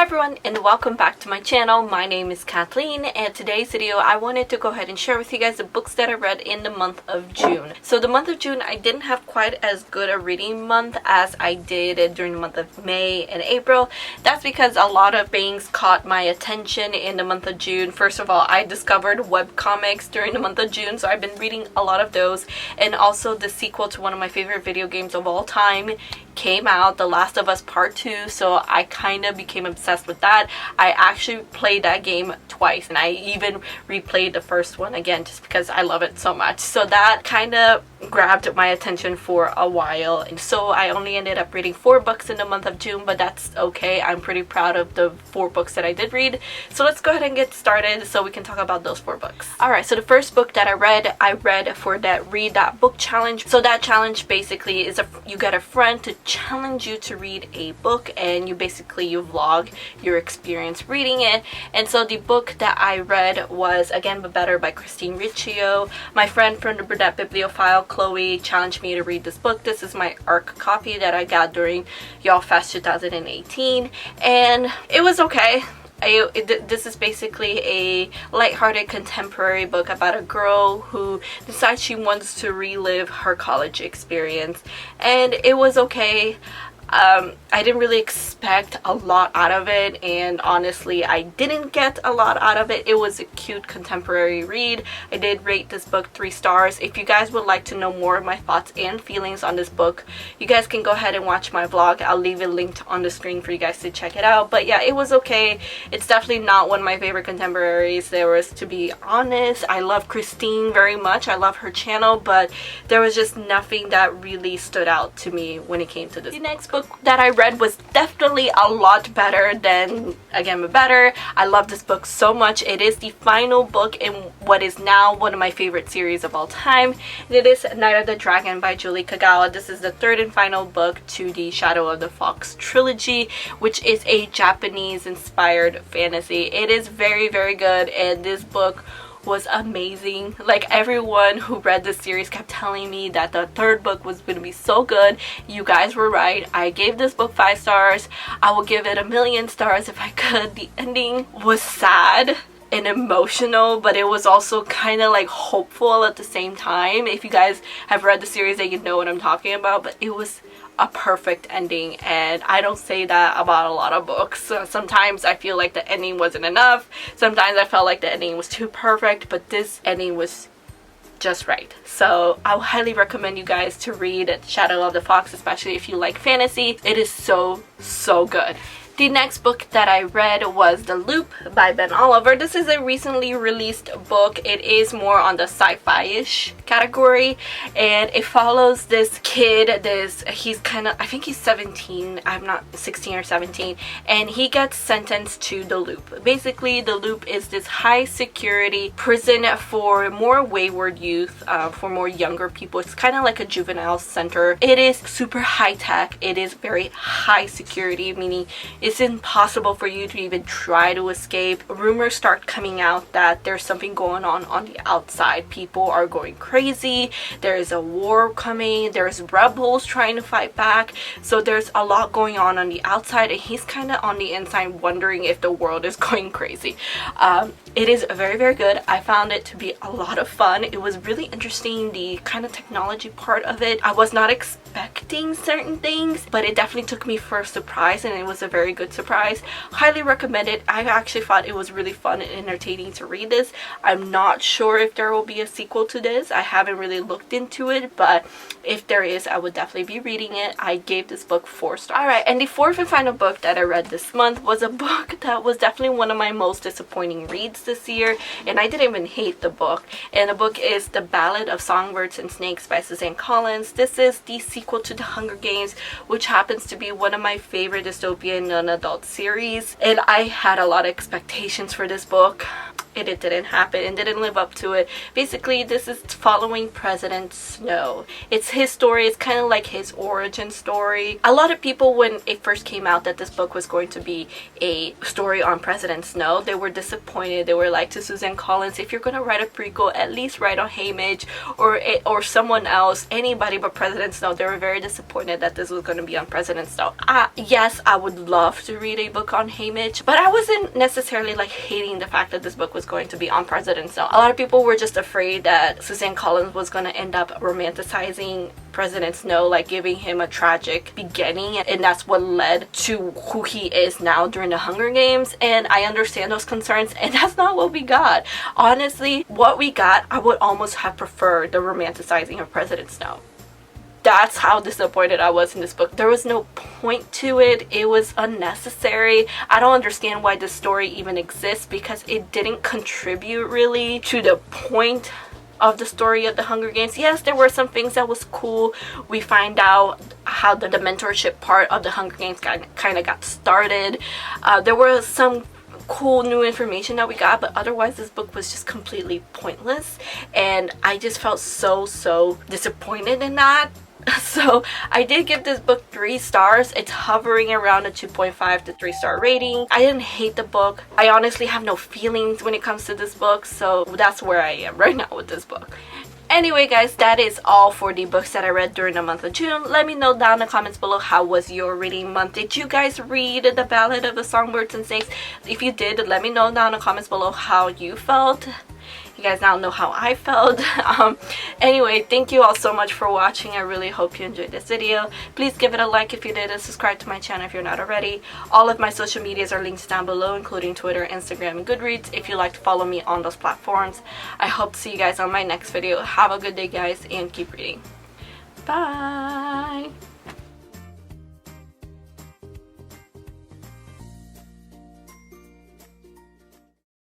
everyone, and welcome back to my channel. My name is Kathleen, and today's video I wanted to go ahead and share with you guys the books that I read in the month of June. So the month of June, I didn't have quite as good a reading month as I did during the month of May and April. That's because a lot of things caught my attention in the month of June. First of all, I discovered webcomics during the month of June, so I've been reading a lot of those. And also the sequel to one of my favorite video games of all time came out, The Last of Us Part 2, so I kind of became obsessed with that. I actually played that game twice, and I even replayed the first one again just because I love it so much. So that kind of grabbed my attention for a while, and so I only ended up reading 4 books in the month of June, but that's okay. I'm pretty proud of the 4 books that I did read. So let's go ahead and get started so we can talk about those 4 books. Alright, so the first book that I read for that Read That Book challenge. So that challenge basically is you get a friend to challenge you to read a book, and you vlog your experience reading it. And so the book that I read was Again But Better by Christine Riccio. My friend from the Burdette Bibliophile, Chloe, challenged me to read this book. This is my ARC copy that I got during Y'all Fest 2018, and it was okay. This is basically a lighthearted contemporary book about a girl who decides she wants to relive her college experience, and it was okay. I didn't really expect a lot out of it, and honestly I didn't get a lot out of it. It was a cute contemporary read. I did rate this book 3 stars. If you guys would like to know more of my thoughts and feelings on this book, you guys can go ahead and watch my vlog. I'll leave it linked on the screen for you guys to check it out. But yeah, it was okay. It's definitely not one of my favorite contemporaries. To be honest, I love Christine very much. I love her channel, but there was just nothing that really stood out to me when it came to this. The next book that I read was definitely a lot better than Again But Better. I love this book so much. It is the final book in what is now one of my favorite series of all time, and it is Night of the Dragon by Julie Kagawa. This is the 3rd and final book to the Shadow of the Fox trilogy, which is a Japanese inspired fantasy. It is very, very good, and this book was amazing. Like, everyone who read this series kept telling me that the 3rd book was going to be so good. You guys were right. I gave this book 5 stars. I will give it 1,000,000 stars if I could. The ending was sad and emotional, but it was also kind of like hopeful at the same time. If you guys have read the series, then you know what I'm talking about. But it was a perfect ending, and I don't say that about a lot of books. Sometimes I feel like the ending wasn't enough. Sometimes I felt like the ending was too perfect, but this ending was just right. So I would highly recommend you guys to read Shadow of the Fox, especially if you like fantasy. It is so good. The next book that I read was The Loop by Ben Oliver. This is a recently released book. It is more on the sci-fi-ish category, and it follows this kid. He's kind of, I think he's 17, I'm not 16 or 17, and he gets sentenced to The Loop. Basically, The Loop is this high security prison for more wayward youth, for more younger people. It's kind of like a juvenile center. It is super high tech. It is very high security, meaning it's impossible for you to even try to escape. Rumors start coming out that there's something going on the outside. People are going crazy. There is a war coming. There's rebels trying to fight back. So there's a lot going on the outside, and he's kind of on the inside wondering if the world is going crazy. It is very, very good. I found it to be a lot of fun. It was really interesting, the kind of technology part of it. I was not expecting certain things, but it definitely took me for a surprise, and it was a very good surprise. Highly recommend it. I actually thought it was really fun and entertaining to read this. I'm not sure if there will be a sequel to this. I haven't really looked into it, but if there is, I would definitely be reading it. I gave this book 4 stars. Alright, and the 4th and final book that I read this month was a book that was definitely one of my most disappointing reads this year, and I didn't even hate the book. And the book is The Ballad of Songbirds and Snakes by Suzanne Collins. This is the sequel to The Hunger Games, which happens to be one of my favorite dystopian non-adult series, and I had a lot of expectations for this book. it didn't happen and didn't live up to it. Basically, this is following President Snow. It's his story. It's kind of like his origin story. A lot of people, when it first came out that this book was going to be a story on President Snow, they were disappointed. They were like to Suzanne Collins, if you're gonna write a prequel, at least write on Haymitch or someone else, anybody but President Snow. They were very disappointed that this was going to be on President Snow. Yes, I would love to read a book on Haymitch, but I wasn't necessarily like hating the fact that this book was going to be on President Snow. A lot of people were just afraid that Suzanne Collins was going to end up romanticizing President Snow, like giving him a tragic beginning, and that's what led to who he is now during the Hunger Games. And I understand those concerns, and that's not what we got. Honestly, what we got, I would almost have preferred the romanticizing of President Snow. That's how disappointed I was in this book. There was no point to it. It was unnecessary. I don't understand why this story even exists, because it didn't contribute really to the point of the story of the Hunger Games. Yes, there were some things that was cool. We find out how the mentorship part of the Hunger Games kind of got started. There was some cool new information that we got, but otherwise this book was just completely pointless, and I just felt so disappointed in that. So I did give this book 3 stars. It's hovering around a 2.5 to 3 star rating. I didn't hate the book. I honestly have no feelings when it comes to this book, so that's where I am right now with this book. Anyway guys, that is all for the books that I read during the month of June. Let me know down in the comments below, how was your reading month? Did you guys read The Ballad of the Songbirds and Snakes? If you did, let me know down in the comments below how you felt. You guys now know how I felt. Anyway, thank you all so much for watching. I really hope you enjoyed this video. Please give it a like if you did, and subscribe to my channel if you're not already. All of my social medias are linked down below, including Twitter, Instagram, and Goodreads, if you'd like to follow me on those platforms. I hope to see you guys on my next video. Have a good day guys, and keep reading. Bye!